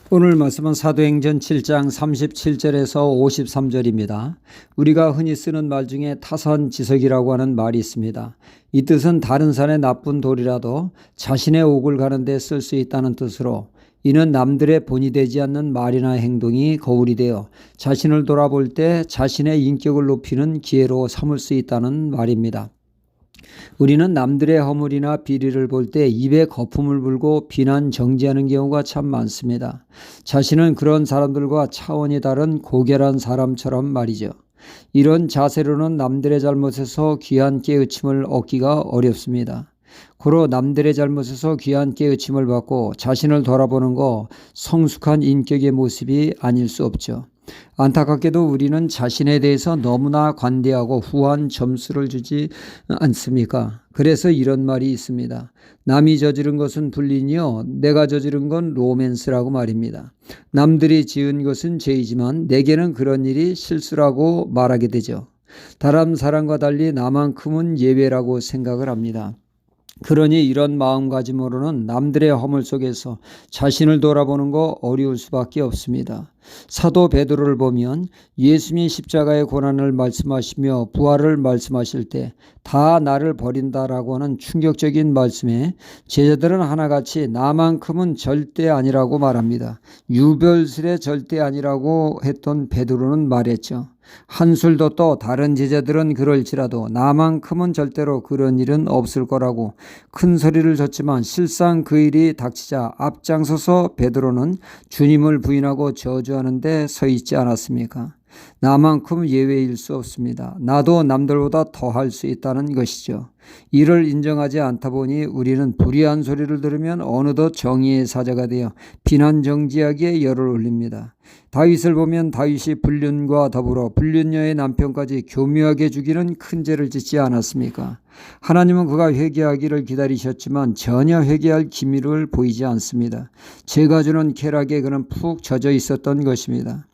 오늘 말씀은 사도행전 7장 37절에서 53절입니다. 우리가 흔히 쓰는 말 중에 타산지석이라고 하는 말이 있습니다. 이 뜻은 다른 산의 나쁜 돌이라도 자신의 옥을 가는 데 쓸 수 있다는 뜻으로, 이는 남들의 본이 되지 않는 말이나 행동이 거울이 되어 자신을 돌아볼 때 자신의 인격을 높이는 기회로 삼을 수 있다는 말입니다. 우리는 남들의 허물이나 비리를 볼 때 입에 거품을 불고 비난 정지하는 경우가 참 많습니다. 자신은 그런 사람들과 차원이 다른 고결한 사람처럼 말이죠. 이런 자세로는 남들의 잘못에서 귀한 깨우침을 얻기가 어렵습니다. 고로 남들의 잘못에서 귀한 깨우침을 받고 자신을 돌아보는 거 성숙한 인격의 모습이 아닐 수 없죠. 안타깝게도 우리는 자신에 대해서 너무나 관대하고 후한 점수를 주지 않습니까? 그래서 이런 말이 있습니다. 남이 저지른 것은 불륜이요 내가 저지른 건 로맨스라고 말입니다. 남들이 지은 것은 죄이지만 내게는 그런 일이 실수라고 말하게 되죠. 다른 사람과 달리 나만큼은 예외라고 생각을 합니다. 그러니 이런 마음가짐으로는 남들의 허물 속에서 자신을 돌아보는 거 어려울 수밖에 없습니다. 사도 베드로를 보면 예수님이 십자가의 고난을 말씀하시며 부활을 말씀하실 때 다 나를 버린다라고 하는 충격적인 말씀에 제자들은 하나같이 나만큼은 절대 아니라고 말합니다. 유별스레 절대 아니라고 했던 베드로는 말했죠. 한술도 또 다른 제자들은 그럴지라도 나만큼은 절대로 그런 일은 없을 거라고 큰 소리를 쳤지만 실상 그 일이 닥치자 앞장서서 베드로는 주님을 부인하고 저주하는 데 서 있지 않았습니까? 나만큼 예외일 수 없습니다. 나도 남들보다 더 할 수 있다는 것이죠. 이를 인정하지 않다 보니 우리는 불의한 소리를 들으면 어느덧 정의의 사자가 되어 비난정지하기에 열을 올립니다. 다윗을 보면 다윗이 불륜과 더불어 불륜녀의 남편까지 교묘하게 죽이는 큰 죄를 짓지 않았습니까? 하나님은 그가 회개하기를 기다리셨지만 전혀 회개할 기미를 보이지 않습니다. 죄가 주는 쾌락에 그는 푹 젖어 있었던 것입니다.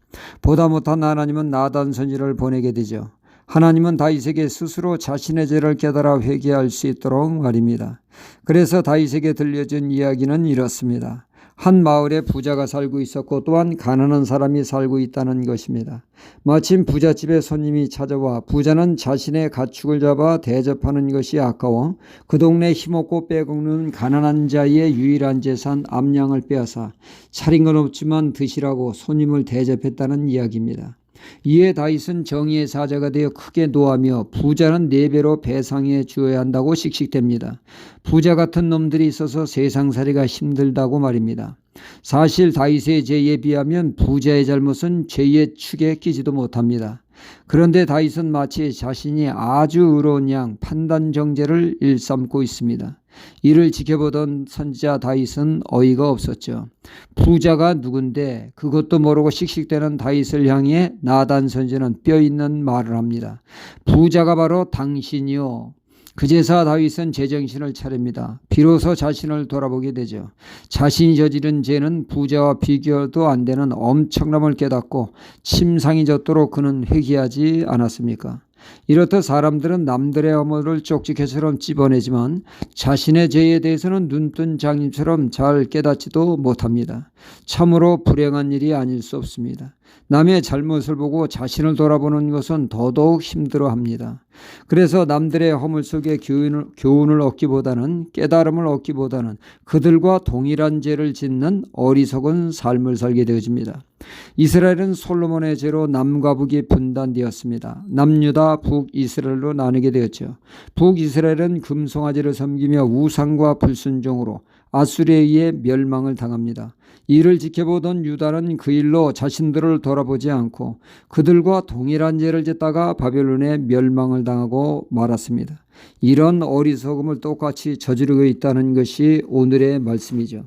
보다 못한 하나님은 나단 선지를 보내게 되죠. 하나님은 다윗에게 스스로 자신의 죄를 깨달아 회개할 수 있도록 말입니다. 그래서 다윗에게 들려준 이야기는 이렇습니다. 한 마을에 부자가 살고 있었고 또한 가난한 사람이 살고 있다는 것입니다. 마침 부잣집에 손님이 찾아와 부자는 자신의 가축을 잡아 대접하는 것이 아까워 그 동네 힘없고 빼먹는 가난한 자의 유일한 재산 암양을 빼앗아 차린 건 없지만 드시라고 손님을 대접했다는 이야기입니다. 이에 다윗은 정의의 사자가 되어 크게 노하며 부자는 4배로 배상해 주어야 한다고 씩씩댑니다. 부자 같은 놈들이 있어서 세상살이가 힘들다고 말입니다. 사실 다윗의 죄에 비하면 부자의 잘못은 죄의 축에 끼지도 못합니다. 그런데 다윗은 마치 자신이 아주 의로운 양 판단정죄를 일삼고 있습니다. 이를 지켜보던 선지자 다윗은 어이가 없었죠. 부자가 누군데 그것도 모르고 씩씩대는 다윗을 향해 나단 선지는 뼈있는 말을 합니다. 부자가 바로 당신이요. 그제서 다윗은 제정신을 차립니다. 비로소 자신을 돌아보게 되죠. 자신이 저지른 죄는 부자와 비교도 안 되는 엄청남을 깨닫고 침상이 젖도록 그는 회개하지 않았습니까? 이렇듯 사람들은 남들의 허물을 쪽지게처럼 찝어내지만 자신의 죄에 대해서는 눈뜬 장님처럼 잘 깨닫지도 못합니다. 참으로 불행한 일이 아닐 수 없습니다. 남의 잘못을 보고 자신을 돌아보는 것은 더더욱 힘들어합니다. 그래서 남들의 허물 속에 교훈을 얻기보다는 깨달음을 얻기보다는 그들과 동일한 죄를 짓는 어리석은 삶을 살게 되어집니다. 이스라엘은 솔로몬의 죄로 남과 북이 분단되었습니다. 남유다 북이스라엘로 나누게 되었죠. 북이스라엘은 금송아지를 섬기며 우상과 불순종으로 아수르에 의해 멸망을 당합니다. 이를 지켜보던 유다는 그 일로 자신들을 돌아보지 않고 그들과 동일한 죄를 짓다가 바벨론에 멸망을 당하고 말았습니다. 이런 어리석음을 똑같이 저지르고 있다는 것이 오늘의 말씀이죠.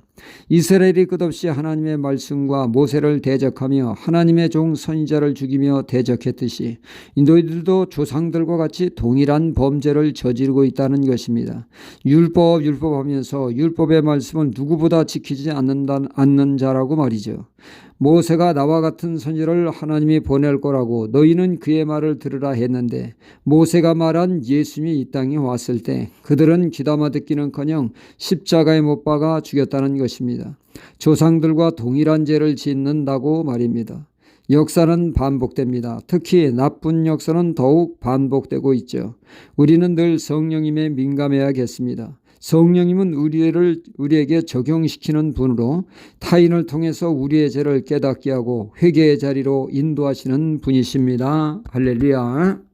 이스라엘이 끝없이 하나님의 말씀과 모세를 대적하며 하나님의 종 선지자를 죽이며 대적했듯이 너희들도 조상들과 같이 동일한 범죄를 저지르고 있다는 것입니다. 율법 하면서 율법의 말씀은 누구보다 지키지 않는 자라고 말이죠. 모세가 나와 같은 선지자를 하나님이 보낼 거라고 너희는 그의 말을 들으라 했는데 모세가 말한 예수님이 이 땅에 왔을 때 그들은 귀담아 듣기는커녕 십자가에 못 박아 죽였다는 것입니다. 조상들과 동일한 죄를 짓는다고 말입니다. 역사는 반복됩니다. 특히 나쁜 역사는 더욱 반복되고 있죠. 우리는 늘 성령님에 민감해야겠습니다. 성령님은 우리에게 적용시키는 분으로 타인을 통해서 우리의 죄를 깨닫게 하고 회개의 자리로 인도하시는 분이십니다. 할렐루야.